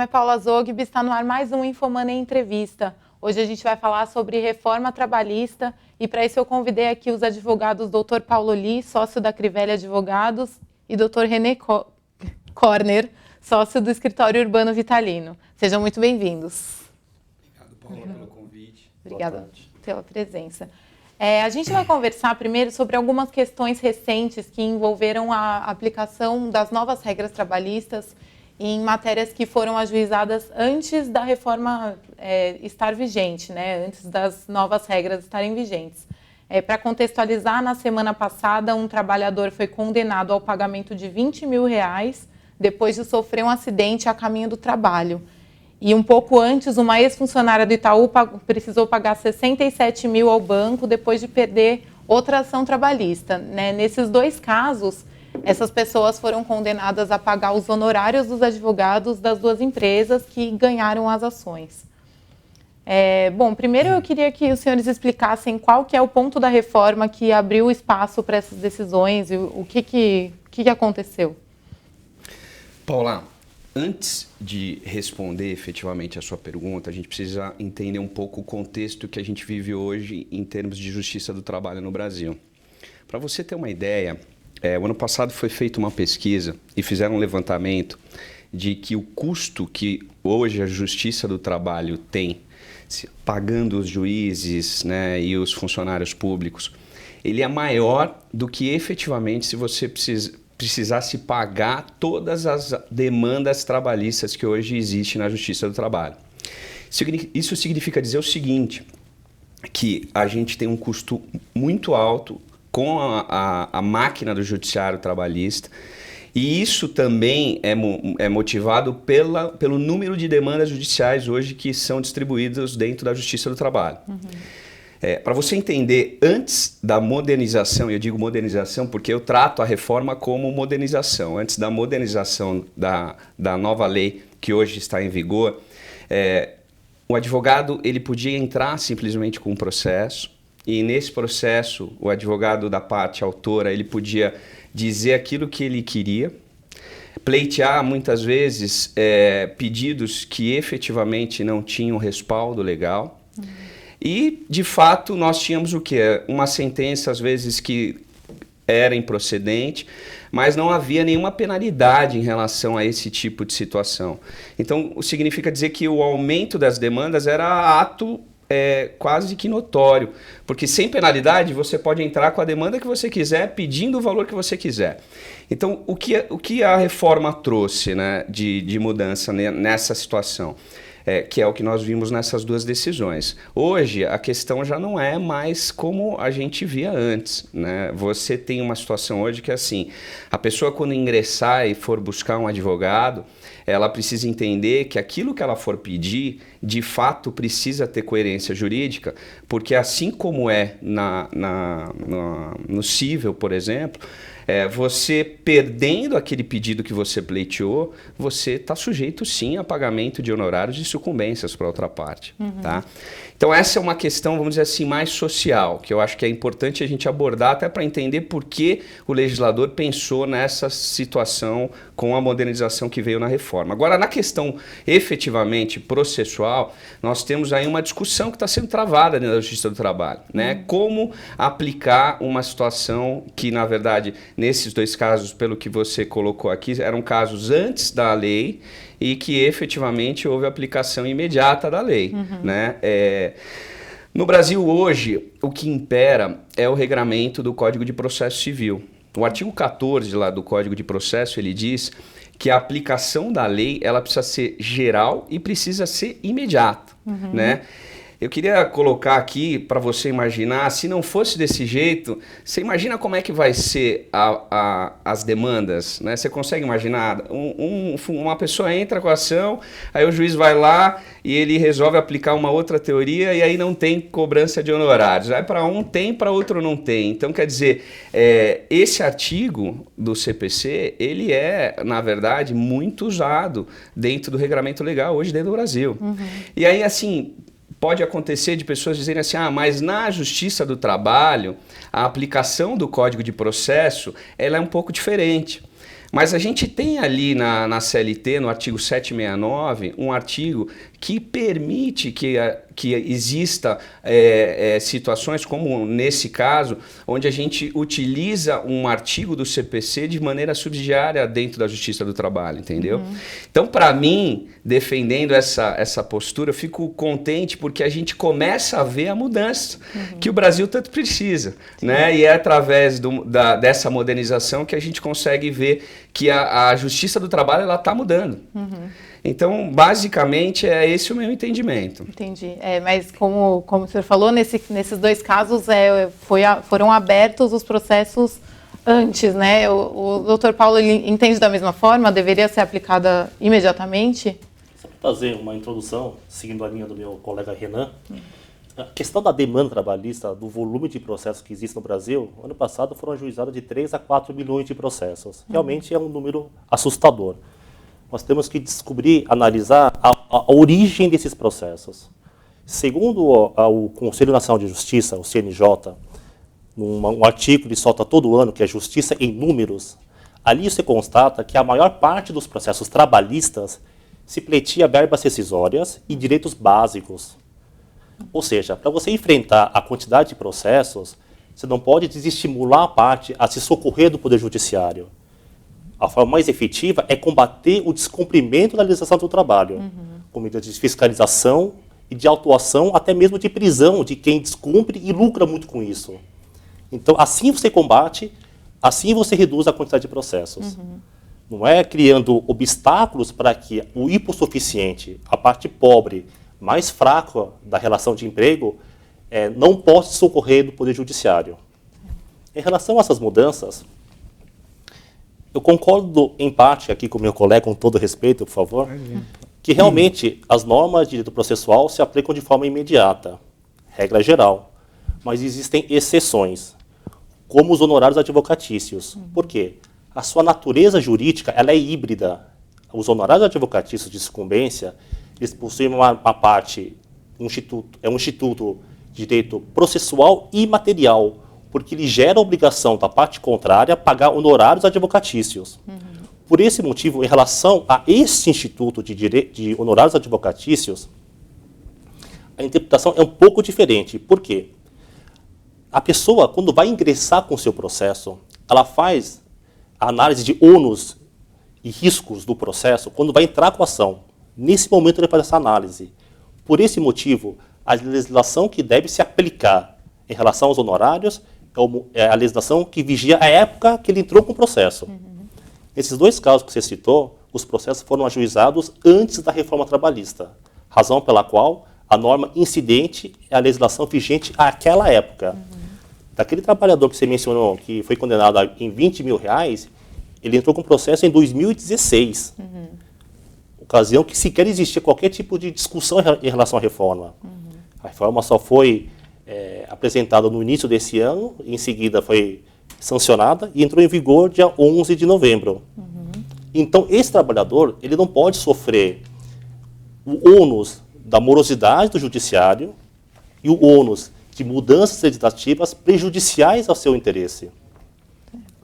nome é Paula Zogby, está no ar mais um Infomoney Entrevista. Hoje a gente vai falar sobre reforma trabalhista e para isso eu convidei aqui os advogados Dr. Paulo Lee, sócio da Crivella Advogados, e Dr. René Corner, sócio do Escritório Urbano Vitalino. Sejam muito bem-vindos. Obrigado, Paula, pelo convite. Obrigada pela presença. A gente vai conversar primeiro sobre algumas questões recentes que envolveram a aplicação das novas regras trabalhistas em matérias que foram ajuizadas antes da reforma estar vigente, né? Antes das novas regras estarem vigentes. Para contextualizar, na semana passada, um trabalhador foi condenado ao pagamento de R$20 mil depois de sofrer um acidente a caminho do trabalho. E um pouco antes, uma ex-funcionária do Itaú precisou pagar 67 mil ao banco depois de perder outra ação trabalhista, né? Nesses dois casos, essas pessoas foram condenadas a pagar os honorários dos advogados das duas empresas que ganharam as ações. Bom, primeiro eu queria que os senhores explicassem qual que é o ponto da reforma que abriu espaço para essas decisões e o que aconteceu. Paula, antes de responder efetivamente a sua pergunta, a gente precisa entender um pouco o contexto que a gente vive hoje em termos de justiça do trabalho no Brasil. Para você ter uma ideia, o ano passado foi feita uma pesquisa e fizeram um levantamento de que o custo que hoje a justiça do trabalho tem, pagando os juízes, né, e os funcionários públicos, ele é maior do que efetivamente se você precisasse pagar todas as demandas trabalhistas que hoje existem na Justiça do Trabalho. Isso significa dizer o seguinte, que a gente tem um custo muito alto com a máquina do judiciário trabalhista, e isso também é motivado pelo número de demandas judiciais hoje que são distribuídas dentro da Justiça do Trabalho. Uhum. Para você entender, antes da modernização, eu digo modernização porque eu trato a reforma como modernização, antes da modernização da nova lei que hoje está em vigor, o advogado ele podia entrar simplesmente com um processo e nesse processo o advogado da parte autora ele podia dizer aquilo que ele queria, pleitear muitas vezes pedidos que efetivamente não tinham respaldo legal. Uhum. E, de fato, nós tínhamos o quê? Uma sentença, às vezes, que era improcedente, mas não havia nenhuma penalidade em relação a esse tipo de situação. Então, significa dizer que o aumento das demandas era ato quase que notório, porque sem penalidade você pode entrar com a demanda que você quiser, pedindo o valor que você quiser. Então, o que a reforma trouxe, né, de mudança nessa situação? Que é o que nós vimos nessas duas decisões. Hoje, a questão já não é mais como a gente via antes, né? Você tem uma situação hoje que é assim, a pessoa quando ingressar e for buscar um advogado, ela precisa entender que aquilo que ela for pedir, de fato precisa ter coerência jurídica, porque assim como no cível, por exemplo, você perdendo aquele pedido que você pleiteou, você está sujeito sim a pagamento de honorários e sucumbências para outra parte. Uhum. Tá? Então essa é uma questão, vamos dizer assim, mais social, que eu acho que é importante a gente abordar até para entender por que o legislador pensou nessa situação com a modernização que veio na reforma. Agora, na questão efetivamente processual, nós temos aí uma discussão que está sendo travada dentro da Justiça do Trabalho, né? Como aplicar uma situação que, na verdade, nesses dois casos, pelo que você colocou aqui, eram casos antes da lei e que efetivamente houve aplicação imediata da lei. Uhum. Né? No Brasil hoje, o que impera é o regramento do Código de Processo Civil. O artigo 14 lá do Código de Processo, ele diz que a aplicação da lei ela precisa ser geral e precisa ser imediata. Uhum. Né? Eu queria colocar aqui para você imaginar, se não fosse desse jeito, você imagina como é que vai ser as demandas, né? Você consegue imaginar? Uma pessoa entra com a ação, aí o juiz vai lá e ele resolve aplicar uma outra teoria e aí não tem cobrança de honorários. Aí para um tem, para outro não tem. Então, quer dizer, esse artigo do CPC, ele é, na verdade, muito usado dentro do regramento legal hoje dentro do Brasil. Uhum. E aí, assim, pode acontecer de pessoas dizerem assim, mas na Justiça do Trabalho, a aplicação do Código de Processo ela é um pouco diferente. Mas a gente tem ali na CLT, no artigo 769, um artigo que permite que exista situações como nesse caso, onde a gente utiliza um artigo do CPC de maneira subsidiária dentro da Justiça do Trabalho, entendeu? Então, para mim, defendendo essa postura, eu fico contente porque a gente começa a ver a mudança que o Brasil tanto precisa, né? E é através dessa modernização que a gente consegue ver que a Justiça do Trabalho está mudando. Então, basicamente, é esse o meu entendimento. Entendi. Mas como o senhor falou, nesses dois casos foram abertos os processos antes, né? O doutor Paulo, ele entende da mesma forma? Deveria ser aplicada imediatamente? Só para fazer uma introdução, seguindo a linha do meu colega Renan, a questão da demanda trabalhista, do volume de processos que existe no Brasil, ano passado foram ajuizados de 3 a 4 milhões de processos. Realmente é um número assustador. Nós temos que descobrir, analisar a origem desses processos. Segundo o Conselho Nacional de Justiça, o CNJ, um artigo que solta todo ano, que é Justiça em Números, ali você constata que a maior parte dos processos trabalhistas se pleiteia verbas rescisórias e direitos básicos. Ou seja, para você enfrentar a quantidade de processos, você não pode desestimular a parte a se socorrer do Poder Judiciário. A forma mais efetiva é combater o descumprimento da legislação do trabalho, com medidas de fiscalização e de autuação, até mesmo de prisão de quem descumpre e lucra muito com isso. Então, assim você combate, assim você reduz a quantidade de processos. Não é criando obstáculos para que o hipossuficiente, a parte pobre, mais fraca da relação de emprego, não possa socorrer do Poder Judiciário. Em relação a essas mudanças, eu concordo em parte aqui com o meu colega, com todo respeito, por favor, que realmente as normas de direito processual se aplicam de forma imediata, regra geral, mas existem exceções, como os honorários advocatícios. Por quê? A sua natureza jurídica ela é híbrida. Os honorários advocatícios de sucumbência, eles possuem uma parte, um instituto de direito processual e material, porque ele gera a obrigação da parte contrária pagar honorários advocatícios. Por esse motivo, em relação a esse instituto de honorários advocatícios, a interpretação é um pouco diferente. Por quê? A pessoa, quando vai ingressar com o seu processo, ela faz a análise de ônus e riscos do processo quando vai entrar com a ação. Nesse momento, ele faz essa análise. Por esse motivo, a legislação que deve se aplicar em relação aos honorários é a legislação que vigia a época que ele entrou com o processo. Nesses dois casos que você citou, os processos foram ajuizados antes da reforma trabalhista, razão pela qual a norma incidente é a legislação vigente àquela época. Daquele trabalhador que você mencionou, que foi condenado em R$20 mil, ele entrou com o processo em 2016, ocasião que sequer existia qualquer tipo de discussão em relação à reforma. A reforma só foi apresentada no início desse ano, em seguida foi sancionada e entrou em vigor dia 11 de novembro. Então, esse trabalhador ele não pode sofrer o ônus da morosidade do judiciário e o ônus de mudanças legislativas prejudiciais ao seu interesse.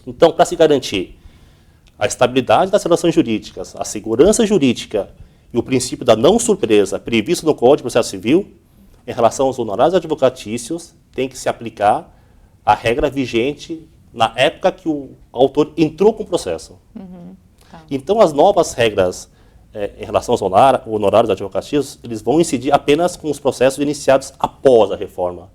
Então, para se garantir a estabilidade das relações jurídicas, a segurança jurídica e o princípio da não surpresa previsto no Código de Processo Civil, em relação aos honorários advocatícios, tem que se aplicar a regra vigente na época que o autor entrou com o processo. Então, as novas regras em relação aos honorários advocatícios, eles vão incidir apenas com os processos iniciados após a reforma,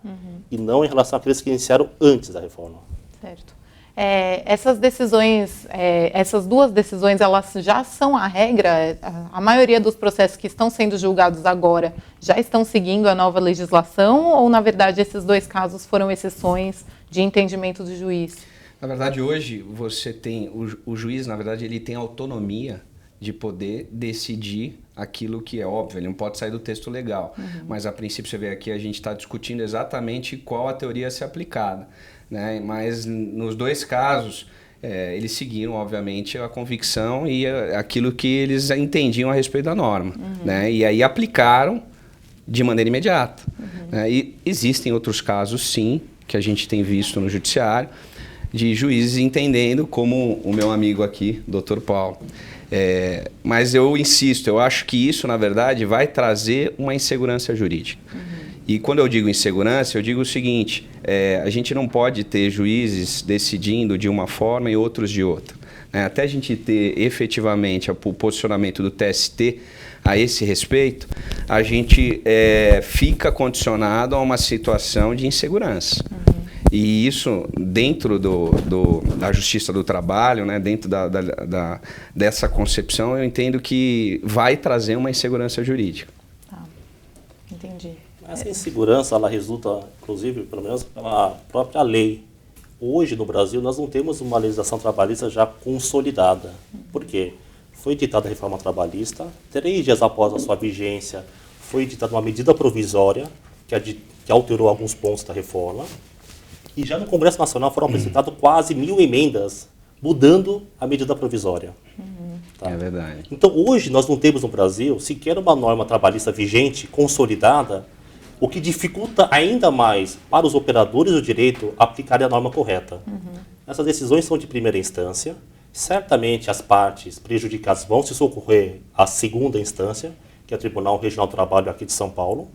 e não em relação àqueles que iniciaram antes da reforma. Certo. Essas decisões, essas duas decisões, elas já são a regra? A maioria dos processos que estão sendo julgados agora já estão seguindo a nova legislação ou, na verdade, esses dois casos foram exceções de entendimento do juiz? Na verdade, hoje, você tem o juiz, na verdade, ele tem autonomia de poder decidir aquilo que é óbvio, ele não pode sair do texto legal. Mas, a princípio, você vê aqui, a gente está discutindo exatamente qual a teoria a ser aplicada. Né? Mas nos dois casos, eles seguiram, obviamente, a convicção e aquilo que eles entendiam a respeito da norma. Né? E aí aplicaram de maneira imediata. Né? E existem outros casos, sim, que a gente tem visto no judiciário, de juízes entendendo, como o meu amigo aqui, Dr. Paulo. Mas eu insisto, eu acho que isso, na verdade, vai trazer uma insegurança jurídica. E quando eu digo insegurança, eu digo o seguinte, a gente não pode ter juízes decidindo de uma forma e outros de outra. Até a gente ter efetivamente o posicionamento do TST a esse respeito, a gente fica condicionado a uma situação de insegurança. E isso, dentro da Justiça do Trabalho, né, dentro dessa concepção, eu entendo que vai trazer uma insegurança jurídica. Tá, entendi. Essa insegurança, ela resulta, inclusive, pelo menos pela própria lei. Hoje, no Brasil, nós não temos uma legislação trabalhista já consolidada. Por quê? Foi editada a reforma trabalhista, 3 dias após a sua vigência, foi editada uma medida provisória que alterou alguns pontos da reforma. E já no Congresso Nacional foram apresentadas quase 1000 emendas, mudando a medida provisória. Tá? É verdade. Então, hoje, nós não temos no Brasil sequer uma norma trabalhista vigente, consolidada, o que dificulta ainda mais para os operadores do direito aplicarem a norma correta. Essas decisões são de primeira instância. Certamente, as partes prejudicadas vão se socorrer à segunda instância, que é o Tribunal Regional do Trabalho aqui de São Paulo.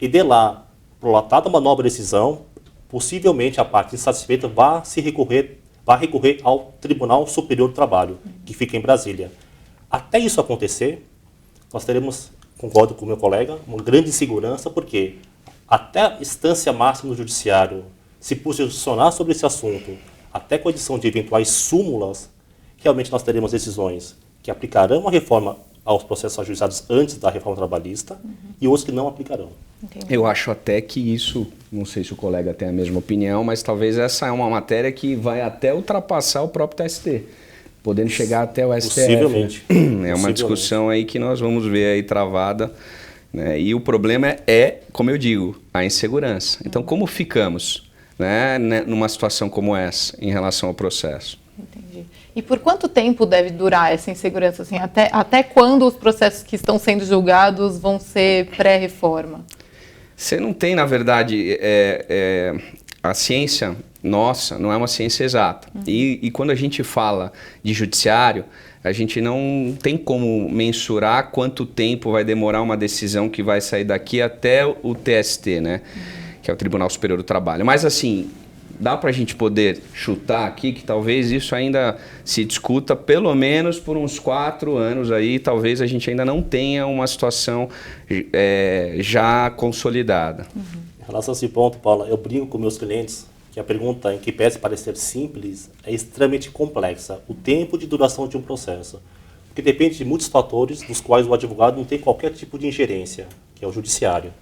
E de lá, prolatada uma nova decisão, possivelmente a parte insatisfeita vai recorrer ao Tribunal Superior do Trabalho, que fica em Brasília. Até isso acontecer, nós teremos, concordo com o meu colega, uma grande insegurança, porque até a instância máxima do Judiciário se posicionar sobre esse assunto, até com a edição de eventuais súmulas, realmente nós teremos decisões que aplicarão a reforma aos processos ajuizados antes da reforma trabalhista e outros que não aplicarão. Entendi. Eu acho até que isso, não sei se o colega tem a mesma opinião, mas talvez essa é uma matéria que vai até ultrapassar o próprio TST, podendo chegar até o STF. Possivelmente. É uma discussão aí que nós vamos ver aí travada, né? E o problema como eu digo, a insegurança. Então, como ficamos, né, numa situação como essa em relação ao processo? Entendi. E por quanto tempo deve durar essa insegurança? Assim, até quando os processos que estão sendo julgados vão ser pré-reforma? Você não tem, na verdade, a ciência nossa não é uma ciência exata. E quando a gente fala de judiciário, a gente não tem como mensurar quanto tempo vai demorar uma decisão que vai sair daqui até o TST, né? Que é o Tribunal Superior do Trabalho. Mas assim, dá para a gente poder chutar aqui que talvez isso ainda se discuta pelo menos por uns 4 anos aí, talvez a gente ainda não tenha uma situação já consolidada. Em relação a esse ponto, Paula, eu brinco com meus clientes que a pergunta, em que pese parecer simples, é extremamente complexa. O tempo de duração de um processo. Porque depende de muitos fatores, dos quais o advogado não tem qualquer tipo de ingerência, que é o judiciário.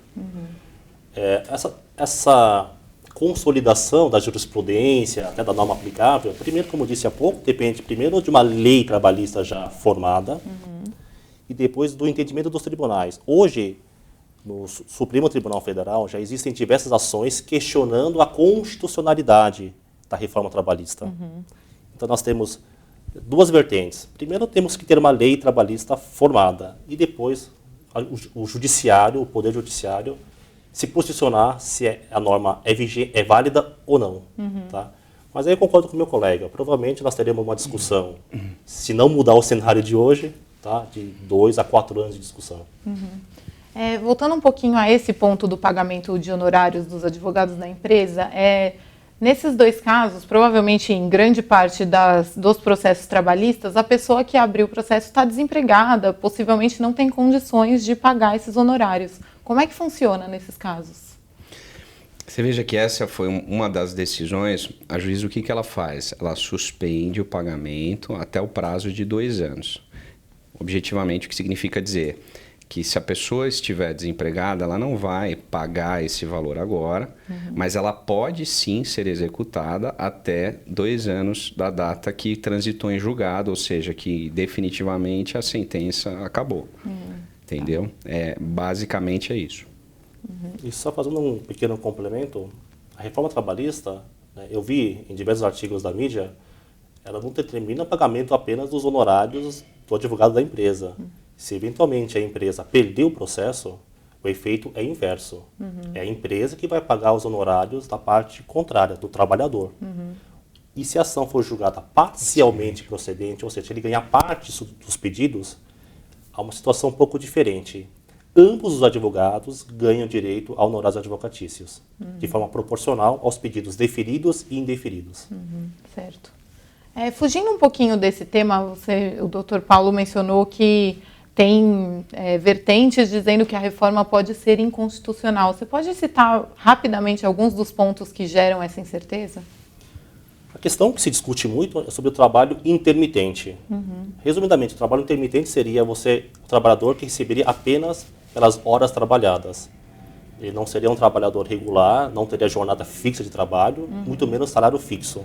Essa consolidação da jurisprudência, até da norma aplicável, primeiro, como eu disse há pouco, depende primeiro de uma lei trabalhista já formada e depois do entendimento dos tribunais. Hoje, no Supremo Tribunal Federal, já existem diversas ações questionando a constitucionalidade da reforma trabalhista. Então, nós temos 2 vertentes. Primeiro, temos que ter uma lei trabalhista formada e depois o judiciário, o poder judiciário, se posicionar se a norma é válida ou não. Tá? Mas aí eu concordo com o meu colega. Provavelmente nós teremos uma discussão, se não mudar o cenário de hoje, tá? De 2 a 4 anos de discussão. Voltando um pouquinho a esse ponto do pagamento de honorários dos advogados da empresa, nesses 2 casos, provavelmente em grande parte dos processos trabalhistas, a pessoa que abriu o processo está desempregada, possivelmente não tem condições de pagar esses honorários. Como é que funciona nesses casos? Você veja que essa foi uma das decisões. A juíza, o que ela faz? Ela suspende o pagamento até o prazo de 2 anos. Objetivamente, o que significa dizer que se a pessoa estiver desempregada, ela não vai pagar esse valor agora, mas ela pode sim ser executada até 2 anos da data que transitou em julgado, ou seja, que definitivamente a sentença acabou. Entendeu? Basicamente é isso. E só fazendo um pequeno complemento, a reforma trabalhista, né, eu vi em diversos artigos da mídia, ela não determina o pagamento apenas dos honorários do advogado da empresa. Se eventualmente a empresa perder o processo, o efeito é inverso. É a empresa que vai pagar os honorários da parte contrária, do trabalhador. E se a ação for julgada parcialmente procedente, ou seja, ele ganhar parte dos pedidos, há uma situação um pouco diferente. Ambos os advogados ganham direito a honorários advocatícios, de forma proporcional aos pedidos deferidos e indeferidos. Certo. Fugindo um pouquinho desse tema, o doutor Paulo mencionou que tem vertentes dizendo que a reforma pode ser inconstitucional. Você pode citar rapidamente alguns dos pontos que geram essa incerteza? A questão que se discute muito é sobre o trabalho intermitente. Resumidamente, o trabalho intermitente seria o trabalhador que receberia apenas pelas horas trabalhadas. Ele não seria um trabalhador regular, não teria jornada fixa de trabalho, muito menos salário fixo.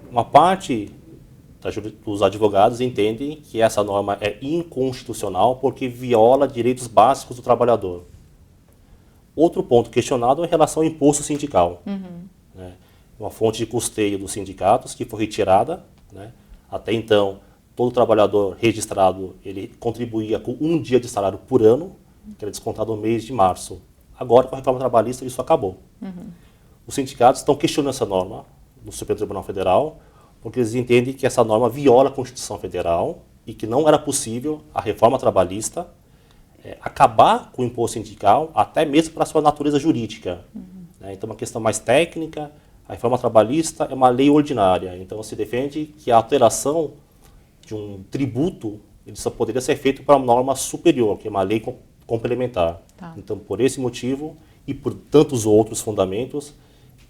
Uma parte dos advogados entendem que essa norma é inconstitucional porque viola direitos básicos do trabalhador. Outro ponto questionado é em relação ao imposto sindical. Uma fonte de custeio dos sindicatos que foi retirada. Até então, todo trabalhador registrado ele contribuía com 1 dia de salário por ano, que era descontado no mês de março. Agora, com a reforma trabalhista, isso acabou. Os sindicatos estão questionando essa norma no Supremo Tribunal Federal, porque eles entendem que essa norma viola a Constituição Federal e que não era possível a reforma trabalhista acabar com o imposto sindical, até mesmo para a sua natureza jurídica. Então, uma questão mais técnica, a reforma trabalhista é uma lei ordinária, então se defende que a alteração de um tributo ele só poderia ser feito para uma norma superior, que é uma lei complementar. Então, por esse motivo e por tantos outros fundamentos,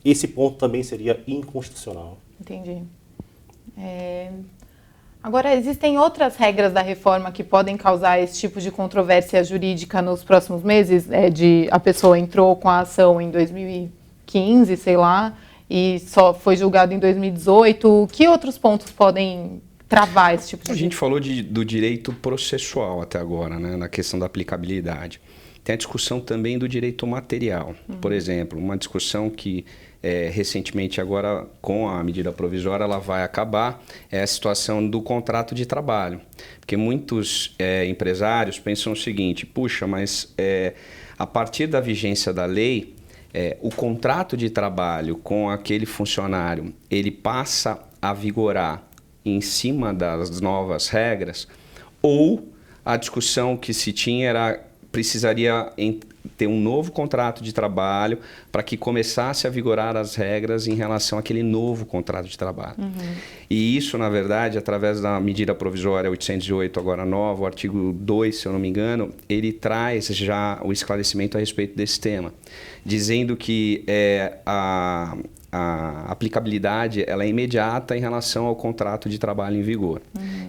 esse ponto também seria inconstitucional. Entendi. Agora, existem outras regras da reforma que podem causar esse tipo de controvérsia jurídica nos próximos meses? A pessoa entrou com a ação em 2015, sei lá, e só foi julgado em 2018. Que outros pontos podem travar esse tipo de... A gente falou do direito processual até agora, né, na questão da aplicabilidade. Tem a discussão também do direito material. Por exemplo, uma discussão que recentemente agora com a medida provisória ela vai acabar é a situação do contrato de trabalho. Porque muitos empresários pensam o seguinte, puxa, mas a partir da vigência da lei, o contrato de trabalho com aquele funcionário, ele passa a vigorar em cima das novas regras, ou a discussão que se tinha era precisaria ter um novo contrato de trabalho para que começasse a vigorar as regras em relação àquele novo contrato de trabalho. E isso, na verdade, através da medida provisória 808, agora nova, o artigo 2, se eu não me engano, ele traz já o esclarecimento a respeito desse tema, dizendo que a aplicabilidade ela é imediata em relação ao contrato de trabalho em vigor.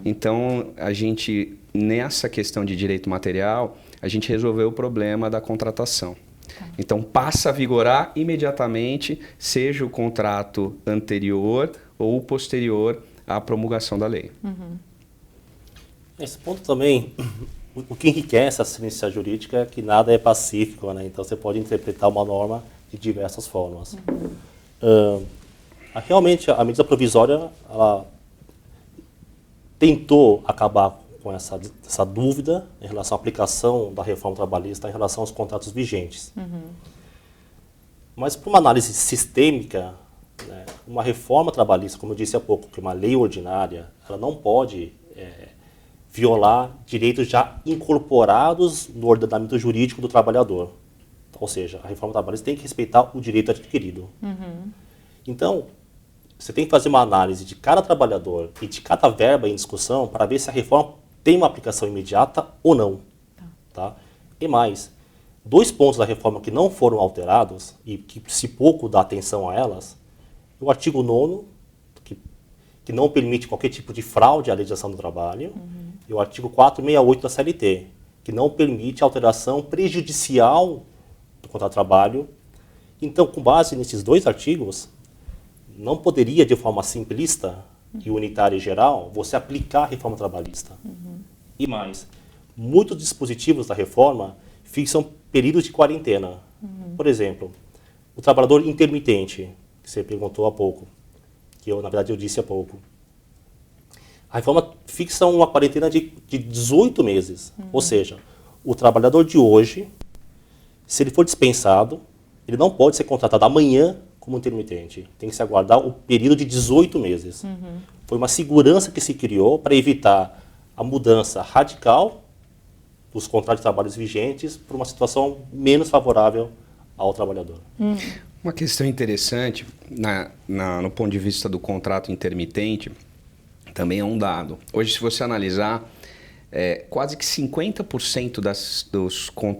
Então, a gente, nessa questão de direito material, a gente resolveu o problema da contratação. Então, passa a vigorar imediatamente, seja o contrato anterior ou posterior à promulgação da lei. Esse ponto também, o que enriquece a ciência jurídica é que nada é pacífico, né? Então, você pode interpretar uma norma de diversas formas. Realmente, a medida provisória ela tentou acabar com essa dúvida em relação à aplicação da reforma trabalhista em relação aos contratos vigentes. Mas, por uma análise sistêmica, né, uma reforma trabalhista, como eu disse há pouco, que é uma lei ordinária, ela não pode violar direitos já incorporados no ordenamento jurídico do trabalhador. Ou seja, a reforma trabalhista tem que respeitar o direito adquirido. Então, você tem que fazer uma análise de cada trabalhador e de cada verba em discussão para ver se a reforma tem uma aplicação imediata ou não. Tá? E mais, 2 pontos da reforma que não foram alterados e que se pouco dá atenção a elas, o artigo 9º, que não permite qualquer tipo de fraude à legislação do trabalho, e o artigo 468 da CLT, que não permite alteração prejudicial do contrato de trabalho. Então, com base nesses 2 artigos, não poderia, de forma simplista e unitária e geral, você aplicar a reforma trabalhista. E mais, muitos dispositivos da reforma fixam períodos de quarentena. Por exemplo, o trabalhador intermitente, que você perguntou há pouco, que na verdade eu disse há pouco. A reforma fixa uma quarentena de 18 meses. Ou seja, o trabalhador de hoje, se ele for dispensado, ele não pode ser contratado amanhã como intermitente. Tem que se aguardar o período de 18 meses. Foi uma segurança que se criou para evitar a mudança radical dos contratos de trabalho vigentes para uma situação menos favorável ao trabalhador. Uma questão interessante, no ponto de vista do contrato intermitente, também é um dado. Hoje, se você analisar, quase que 50%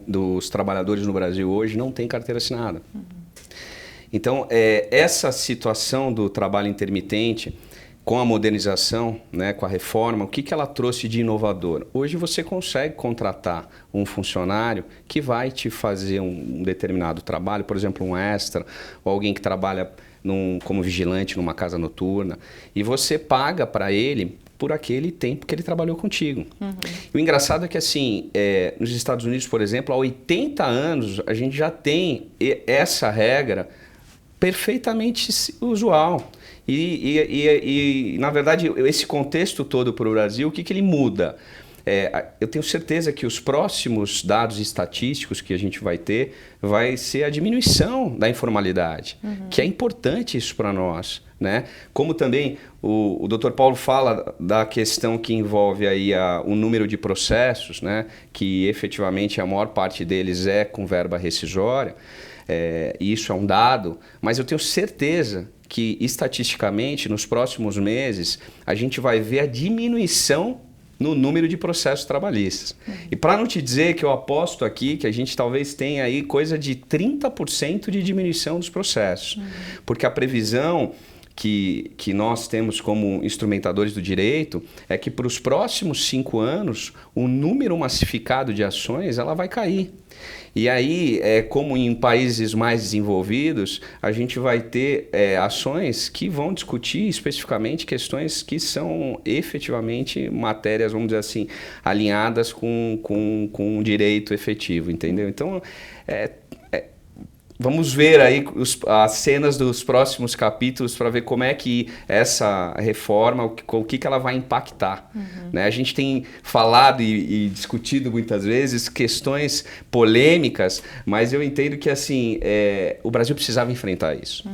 dos trabalhadores no Brasil hoje não tem carteira assinada. Então, essa situação do trabalho intermitente, com a modernização, né, com a reforma, o que ela trouxe de inovador? Hoje você consegue contratar um funcionário que vai te fazer um determinado trabalho, por exemplo, um extra, ou alguém que trabalha como vigilante numa casa noturna, e você paga para ele por aquele tempo que ele trabalhou contigo. E o engraçado é que, assim, nos Estados Unidos, por exemplo, há 80 anos, a gente já tem essa regra perfeitamente usual. E, na verdade, esse contexto todo para o Brasil, o que ele muda? Eu tenho certeza que os próximos dados estatísticos que a gente vai ter vai ser a diminuição da informalidade, que é importante isso para nós, né? Como também o Dr. Paulo fala da questão que envolve aí o número de processos, né? Que efetivamente a maior parte deles é com verba rescisória, isso é um dado, mas eu tenho certeza que estatisticamente nos próximos meses a gente vai ver a diminuição no número de processos trabalhistas. E para não te dizer que eu aposto aqui que a gente talvez tenha aí coisa de 30% de diminuição dos processos, porque a previsão que nós temos como instrumentadores do direito é que para os próximos 5 anos o número massificado de ações ela vai cair. E aí, como em países mais desenvolvidos, a gente vai ter ações que vão discutir especificamente questões que são efetivamente matérias, vamos dizer assim, alinhadas com o direito efetivo, entendeu? Então, vamos ver aí as cenas dos próximos capítulos para ver como é que essa reforma, o que ela vai impactar. Né? A gente tem falado e discutido muitas vezes questões polêmicas, mas eu entendo que assim, o Brasil precisava enfrentar isso.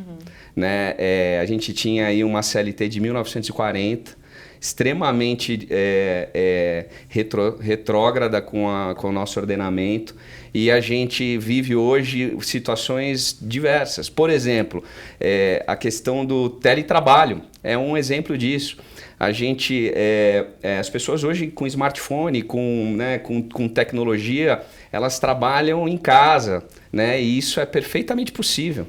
Né? A gente tinha aí uma CLT de 1940, extremamente retrógrada com o nosso ordenamento, e a gente vive hoje situações diversas. Por exemplo, a questão do teletrabalho é um exemplo disso. A gente, as pessoas hoje com smartphone, com tecnologia, elas trabalham em casa, né? E isso é perfeitamente possível.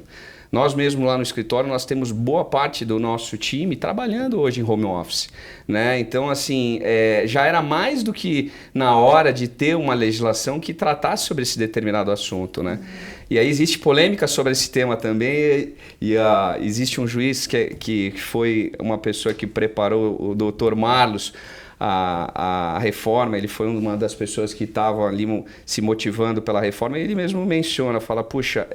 Nós mesmo lá no escritório, nós temos boa parte do nosso time trabalhando hoje em home office, né? Então, assim, já era mais do que na hora de ter uma legislação que tratasse sobre esse determinado assunto, né? E aí existe polêmica sobre esse tema também, e existe um juiz que foi uma pessoa que preparou, o doutor Marlos, a reforma. Ele foi uma das pessoas que estavam ali se motivando pela reforma, e ele mesmo menciona, fala, puxa,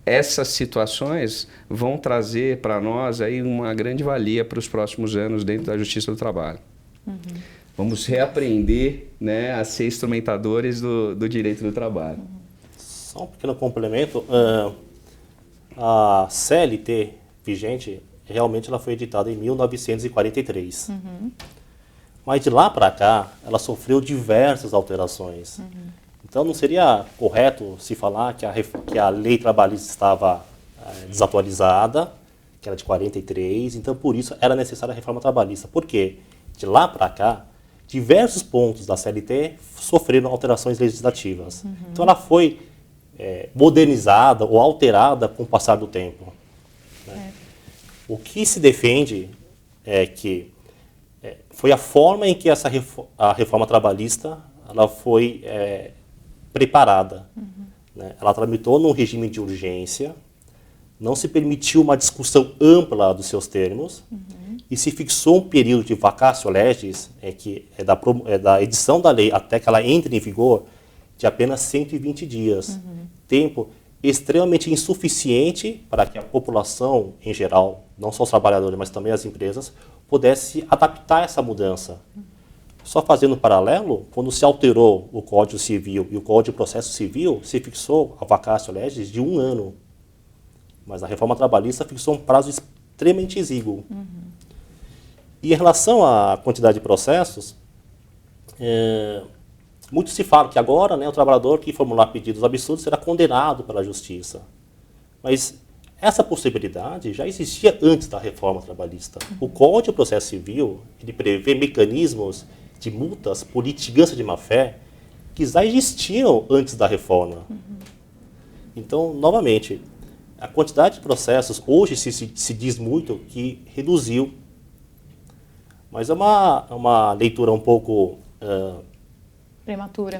essas situações vão trazer para nós aí uma grande valia para os próximos anos dentro da Justiça do Trabalho. Vamos reaprender, né, a ser instrumentadores do direito do trabalho. Só um pequeno complemento. A CLT vigente, realmente ela foi editada em 1943. Mas de lá para cá, ela sofreu diversas alterações. Então, não seria correto se falar que a lei trabalhista estava desatualizada, que era de 43, então, por isso, era necessária a reforma trabalhista. Por quê? De lá para cá, diversos pontos da CLT sofreram alterações legislativas. Então, ela foi modernizada ou alterada com o passar do tempo. Né? O que se defende é que foi a forma em que a reforma trabalhista ela foi preparada. Né? Ela tramitou num regime de urgência, não se permitiu uma discussão ampla dos seus termos, e se fixou um período de vacatio legis, que é da edição da lei até que ela entre em vigor, de apenas 120 dias. Tempo extremamente insuficiente para que a população em geral, não só os trabalhadores, mas também as empresas, pudesse adaptar essa mudança. Só fazendo um paralelo, quando se alterou o Código Civil e o Código de Processo Civil, se fixou a vacatio legis de 1 ano. mas a reforma trabalhista fixou um prazo extremamente exíguo. E em relação à quantidade de processos, muito se fala que agora, né, o trabalhador que formular pedidos absurdos será condenado pela justiça. Mas essa possibilidade já existia antes da reforma trabalhista. O Código de Processo Civil, ele prevê mecanismos de multas por litigância de má-fé que já existiam antes da reforma. Então, novamente, a quantidade de processos, hoje se diz muito que reduziu, mas é uma leitura um pouco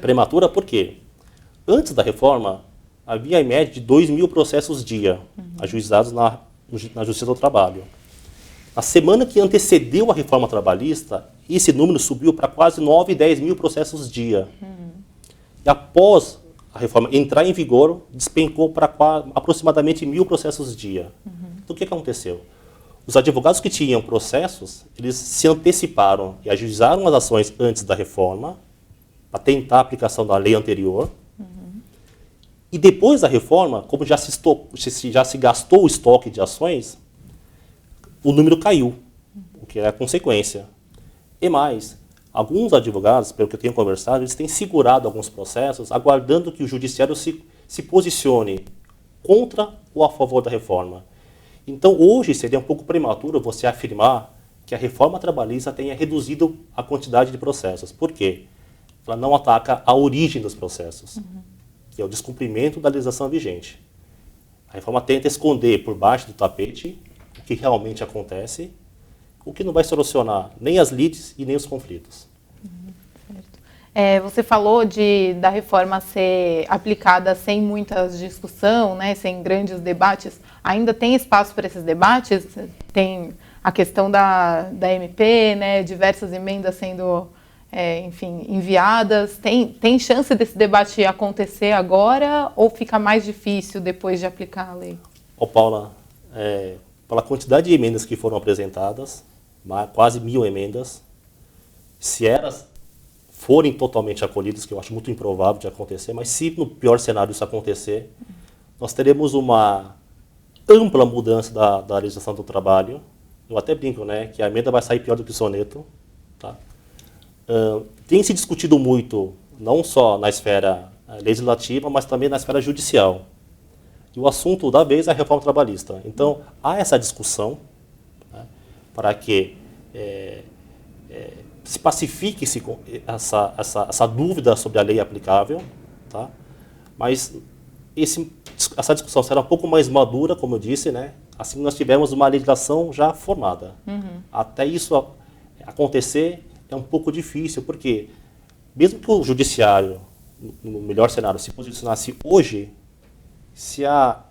prematura, por quê? Antes da reforma, havia em média de 2.000 processos dia ajuizados na Justiça do Trabalho. Na semana que antecedeu a reforma trabalhista, esse número subiu para quase 9, 10 mil processos dia. E após a reforma entrar em vigor, despencou para aproximadamente 1.000 processos dia. Então, o que aconteceu? Os advogados que tinham processos, eles se anteciparam e ajuizaram as ações antes da reforma, para tentar a aplicação da lei anterior. E depois da reforma, como já se gastou o estoque de ações, o número caiu, o que é a consequência. E mais, alguns advogados, pelo que eu tenho conversado, eles têm segurado alguns processos, aguardando que o judiciário se posicione contra ou a favor da reforma. Então, hoje seria um pouco prematuro você afirmar que a reforma trabalhista tenha reduzido a quantidade de processos. Por quê? Ela não ataca a origem dos processos, que é o descumprimento da legislação vigente. A reforma tenta esconder por baixo do tapete o que realmente acontece, o que não vai solucionar nem as lides e nem os conflitos. Certo. Você falou da reforma ser aplicada sem muita discussão, né, sem grandes debates. Ainda tem espaço para esses debates? Tem a questão da MP, né, diversas emendas sendo enviadas. Tem chance desse debate acontecer agora ou fica mais difícil depois de aplicar a lei? Paula, pela quantidade de emendas que foram apresentadas, quase 1.000 emendas, se elas forem totalmente acolhidas, que eu acho muito improvável de acontecer, mas se no pior cenário isso acontecer, nós teremos uma ampla mudança da legislação do trabalho. Eu até brinco, né, que a emenda vai sair pior do que o soneto. Tá? Tem se discutido muito, não só na esfera legislativa, mas também na esfera judicial. E o assunto da vez é a reforma trabalhista. Então, há essa discussão, né, para que se pacifique essa dúvida sobre a lei aplicável, tá? Mas essa discussão será um pouco mais madura, como eu disse, né? Assim nós tivemos uma legislação já formada. Até isso acontecer é um pouco difícil, porque mesmo que o judiciário, no melhor cenário, se posicionasse hoje, se a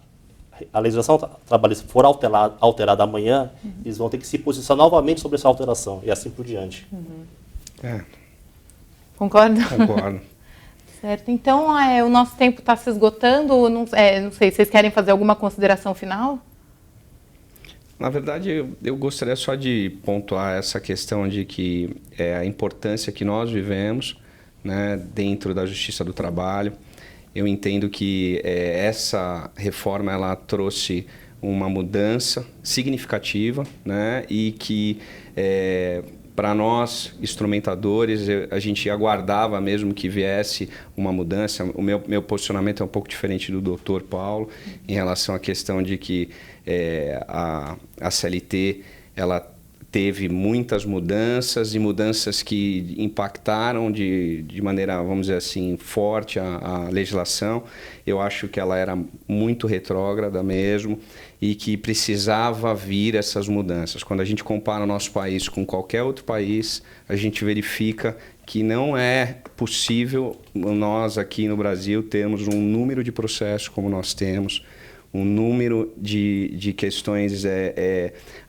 legislação trabalhista for alterada amanhã, eles vão ter que se posicionar novamente sobre essa alteração, e assim por diante. Concorda? Concordo. Certo. Então, o nosso tempo está se esgotando. Não sei, vocês querem fazer alguma consideração final? Na verdade, eu gostaria só de pontuar essa questão de que a importância que nós vivemos, né, dentro da Justiça do Trabalho. Eu entendo que essa reforma ela trouxe uma mudança significativa, né, e que para nós, instrumentadores, a gente aguardava mesmo que viesse uma mudança. O meu posicionamento é um pouco diferente do Dr. Paulo em relação à questão de que a CLT ela teve muitas mudanças e mudanças que impactaram de maneira, vamos dizer assim, forte a legislação. Eu acho que ela era muito retrógrada mesmo e que precisava vir essas mudanças. Quando a gente compara o nosso país com qualquer outro país, a gente verifica que não é possível nós aqui no Brasil termos um número de processos como nós temos, um número de questões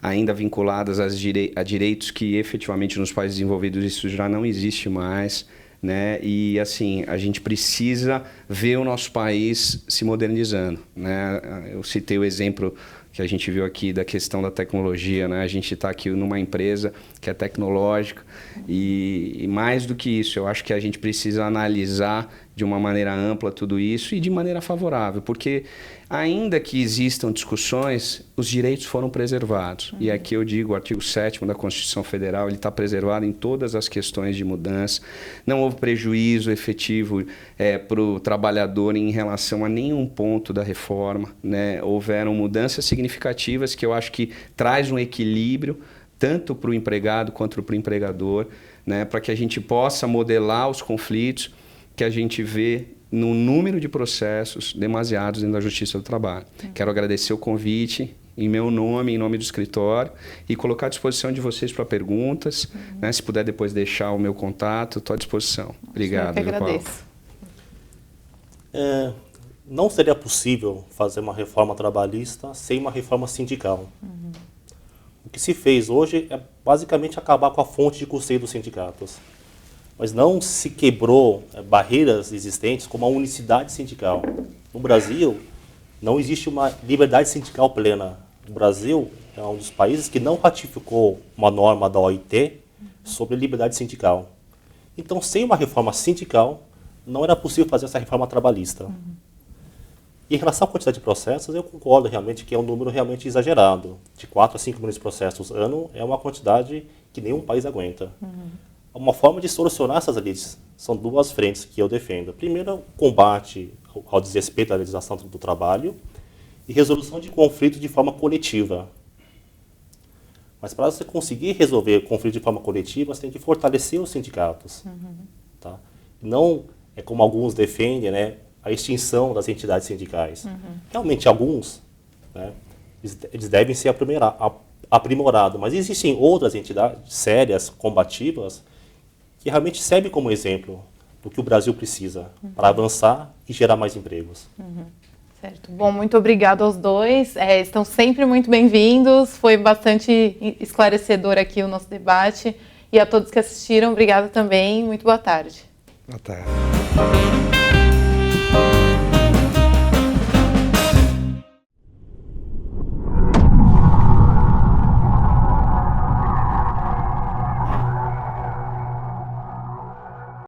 ainda vinculadas a direitos que efetivamente nos países desenvolvidos isso já não existe mais, né? E assim, a gente precisa ver o nosso país se modernizando, né? Eu citei o exemplo que a gente viu aqui da questão da tecnologia, né? A gente está aqui numa empresa que é tecnológica e mais do que isso, eu acho que a gente precisa analisar de uma maneira ampla tudo isso e de maneira favorável, porque Ainda que existam discussões, os direitos foram preservados. E aqui eu digo, o artigo 7º da Constituição Federal, ele está preservado em todas as questões de mudança. Não houve prejuízo efetivo para o trabalhador em relação a nenhum ponto da reforma, né? Houveram mudanças significativas que eu acho que traz um equilíbrio tanto para o empregado quanto para o empregador, né? Para que a gente possa modelar os conflitos que a gente vê no número de processos demasiados dentro da Justiça do Trabalho. Quero agradecer o convite em meu nome, em nome do escritório, e colocar à disposição de vocês para perguntas. Né? Se puder depois deixar o meu contato, estou à disposição. Obrigado. Eu que agradeço. Não seria possível fazer uma reforma trabalhista sem uma reforma sindical. O que se fez hoje é basicamente acabar com a fonte de custeio dos sindicatos. Mas não se quebrou barreiras existentes como a unicidade sindical. No Brasil, não existe uma liberdade sindical plena. O Brasil é um dos países que não ratificou uma norma da OIT sobre liberdade sindical. Então, sem uma reforma sindical, não era possível fazer essa reforma trabalhista. E em relação à quantidade de processos, eu concordo realmente que é um número realmente exagerado. De 4 a 5 milhões de processos ano é uma quantidade que nenhum país aguenta. Uma forma de solucionar essas leis são duas frentes que eu defendo. Primeiro, o combate ao desrespeito à legislação do trabalho e resolução de conflitos de forma coletiva. Mas para você conseguir resolver conflitos de forma coletiva, você tem que fortalecer os sindicatos. Tá? Não é como alguns defendem, né, a extinção das entidades sindicais. Realmente, alguns, né, eles devem ser aprimorados, mas existem outras entidades sérias, combativas, que realmente servem como exemplo do que o Brasil precisa para avançar e gerar mais empregos. Certo. Bom, muito obrigada aos dois. Estão sempre muito bem-vindos. Foi bastante esclarecedor aqui o nosso debate. E a todos que assistiram, obrigada também. Muito boa tarde. Boa tarde.